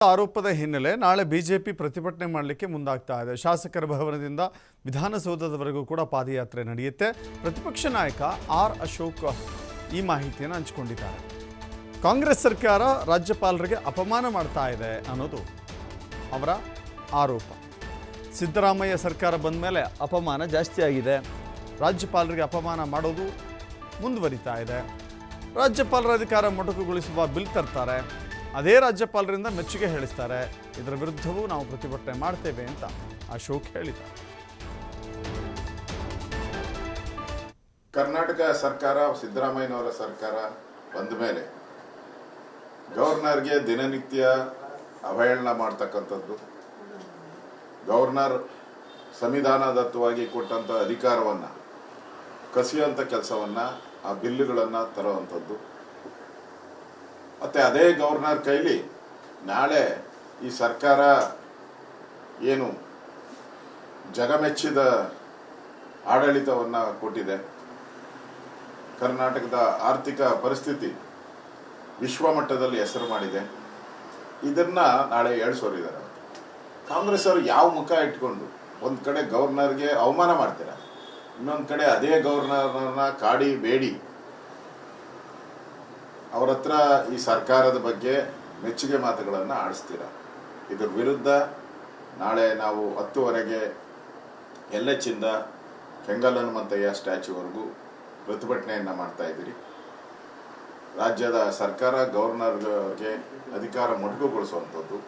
ಆರೋಪದ ಹಿನ್ನೆಲೆ ನಾಳೆ ಬಿಜೆಪಿ ಪ್ರತಿಭಟನೆ ಮಾಡಲಿಕ್ಕೆ ಮುಂದಾಗ್ತಾ ಇದೆ. ಶಾಸಕರ ಭವನದಿಂದ ವಿಧಾನಸೌಧದವರೆಗೂ ಕೂಡ ಪಾದಯಾತ್ರೆ ನಡೆಯುತ್ತೆ. ಪ್ರತಿಪಕ್ಷ ನಾಯಕ ಆರ್ ಅಶೋಕ್ ಈ ಮಾಹಿತಿಯನ್ನು ಹಂಚಿಕೊಂಡಿದ್ದಾರೆ. ಕಾಂಗ್ರೆಸ್ ಸರ್ಕಾರ ರಾಜ್ಯಪಾಲರಿಗೆ ಅಪಮಾನ ಮಾಡ್ತಾ ಇದೆ ಅನ್ನೋದು ಅವರ ಆರೋಪ. ಸಿದ್ದರಾಮಯ್ಯ ಸರ್ಕಾರ ಬಂದ ಮೇಲೆ ಅಪಮಾನ ಜಾಸ್ತಿ ಆಗಿದೆ. ರಾಜ್ಯಪಾಲರಿಗೆ ಅಪಮಾನ ಮಾಡೋದು ಮುಂದುವರಿತಾ ಇದೆ. ರಾಜ್ಯಪಾಲರ ಅಧಿಕಾರ ಮೊಟಕುಗೊಳಿಸುವ ಬಿಲ್ ತರ್ತಾರೆ. ಅದೇ ರಾಜ್ಯಪಾಲರಿಂದ ಮೆಚ್ಚುಗೆ ಹೇಳಿಸ್ತಾರೆ. ಇದರ ವಿರುದ್ಧವೂ ನಾವು ಪ್ರತಿಭಟನೆ ಮಾಡ್ತೇವೆ ಅಂತ ಅಶೋಕ್ ಹೇಳಿದ್ದಾರೆ. ಕರ್ನಾಟಕ ಸರ್ಕಾರ ಸಿದ್ದರಾಮಯ್ಯನವರ ಸರ್ಕಾರ ಬಂದ ಮೇಲೆ ಗವರ್ನರ್ಗೆ ದಿನನಿತ್ಯ ಅವಹೇಳನ ಮಾಡ್ತಕ್ಕಂಥದ್ದು, ಗವರ್ನರ್ ಸಂವಿಧಾನದತ್ತವಾಗಿ ಕೊಟ್ಟಂಥ ಅಧಿಕಾರವನ್ನು ಕಸಿಯುವಂಥ ಕೆಲಸವನ್ನು, ಆ ಬಿಲ್ಲುಗಳನ್ನು ತರುವಂಥದ್ದು, ಮತ್ತು ಅದೇ ಗವರ್ನರ್ ಕೈಲಿ ನಾಳೆ ಈ ಸರ್ಕಾರ ಏನು ಜಗಮೆಚ್ಚಿದ ಆಡಳಿತವನ್ನು ಕೊಟ್ಟಿದೆ, ಕರ್ನಾಟಕದ ಆರ್ಥಿಕ ಪರಿಸ್ಥಿತಿ ವಿಶ್ವಮಟ್ಟದಲ್ಲಿ ಹೆಸರು ಮಾಡಿದೆ, ಇದನ್ನು ನಾಳೆ ಏಳ್ಸೋರಿದ್ದಾರೆ. ಕಾಂಗ್ರೆಸ್ ಅವರು ಯಾವ ಮುಖ ಇಟ್ಕೊಂಡು ಒಂದು ಕಡೆ ಗವರ್ನರ್ಗೆ ಅವಮಾನ ಮಾಡ್ತಾರೆ, ಇನ್ನೊಂದು ಕಡೆ ಅದೇ ಗವರ್ನರ್ನ ಕಾಡಿ ಬೇಡಿ ಅವ್ರ ಹತ್ರ ಈ ಸರ್ಕಾರದ ಬಗ್ಗೆ ಮೆಚ್ಚುಗೆ ಮಾತುಗಳನ್ನು ಆಡಿಸ್ತೀರ. ಇದ್ರ ವಿರುದ್ಧ ನಾಳೆ ನಾವು 10:00 LH ಕೆಂಗಲ್ ಹನುಮಂತಯ್ಯ ಸ್ಟ್ಯಾಚ್ಯೂವರೆಗೂ ಪ್ರತಿಭಟನೆಯನ್ನು ಮಾಡ್ತಾ ಇದ್ದೀರಿ. ರಾಜ್ಯದ ಸರ್ಕಾರ ಗವರ್ನರ್ಗೆ ಅಧಿಕಾರ ಮೊಟಕುಗೊಳಿಸುವಂಥದ್ದು,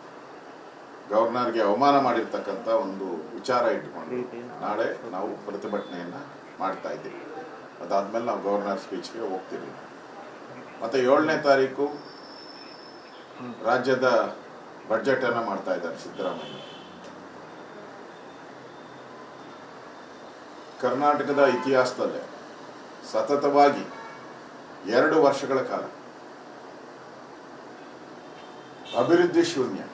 ಗವರ್ನರ್ಗೆ ಅವಮಾನ ಮಾಡಿರ್ತಕ್ಕಂಥ ಒಂದು ವಿಚಾರ ಇಟ್ಕೊಂಡು ನಾಳೆ ನಾವು ಪ್ರತಿಭಟನೆಯನ್ನು ಮಾಡ್ತಾ ಇದ್ದೀವಿ. ಅದಾದಮೇಲೆ ನಾವು ಗವರ್ನರ್ ಸ್ಪೀಚ್ಗೆ ಹೋಗ್ತೀವಿ. ಮತ್ತು 7ನೇ ತಾರೀಕು ರಾಜ್ಯದ ಬಜೆಟನ್ನು ಮಾಡ್ತಾ ಇದ್ದಾರೆ ಸಿದ್ದರಾಮಯ್ಯ. ಕರ್ನಾಟಕದ ಇತಿಹಾಸದಲ್ಲೇ ಸತತವಾಗಿ 2 ವರ್ಷಗಳ ಕಾಲ ಅಭಿವೃದ್ಧಿ ಶೂನ್ಯ,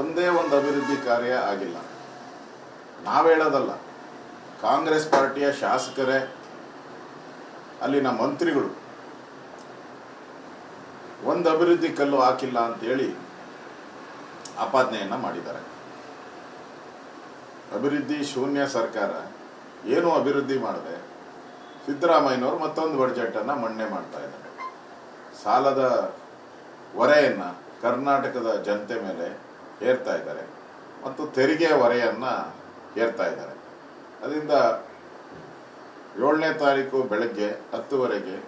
ಒಂದೇ ಒಂದು ಅಭಿವೃದ್ಧಿ ಕಾರ್ಯ ಆಗಿಲ್ಲ. ನಾವೇಳೋದಲ್ಲ, ಕಾಂಗ್ರೆಸ್ ಪಾರ್ಟಿಯ ಶಾಸಕರೇ, ಅಲ್ಲಿನ ಮಂತ್ರಿಗಳು ಒಂದು ಅಭಿವೃದ್ಧಿ ಕಲ್ಲು ಹಾಕಿಲ್ಲ ಅಂತೇಳಿ ಆಪಾದನೆಯನ್ನು ಮಾಡಿದ್ದಾರೆ. ಅಭಿವೃದ್ಧಿ ಶೂನ್ಯ ಸರ್ಕಾರ ಏನೂ ಅಭಿವೃದ್ಧಿ ಮಾಡದೆ ಸಿದ್ದರಾಮಯ್ಯನವರು ಮತ್ತೊಂದು ಬಜೆಟನ್ನು ಮಂಡನೆ ಮಾಡ್ತಾ ಇದ್ದಾರೆ. ಸಾಲದ ಹೊರೆಯನ್ನು ಕರ್ನಾಟಕದ ಜನತೆ ಮೇಲೆ ಹೇರ್ತಾ ಇದ್ದಾರೆ ಮತ್ತು ತೆರಿಗೆ ಹೊರೆಯನ್ನು ಹೇರ್ತಾ ಇದ್ದಾರೆ. ಅದರಿಂದ 7ನೇ ತಾರೀಕು ಬೆಳಗ್ಗೆ 10:00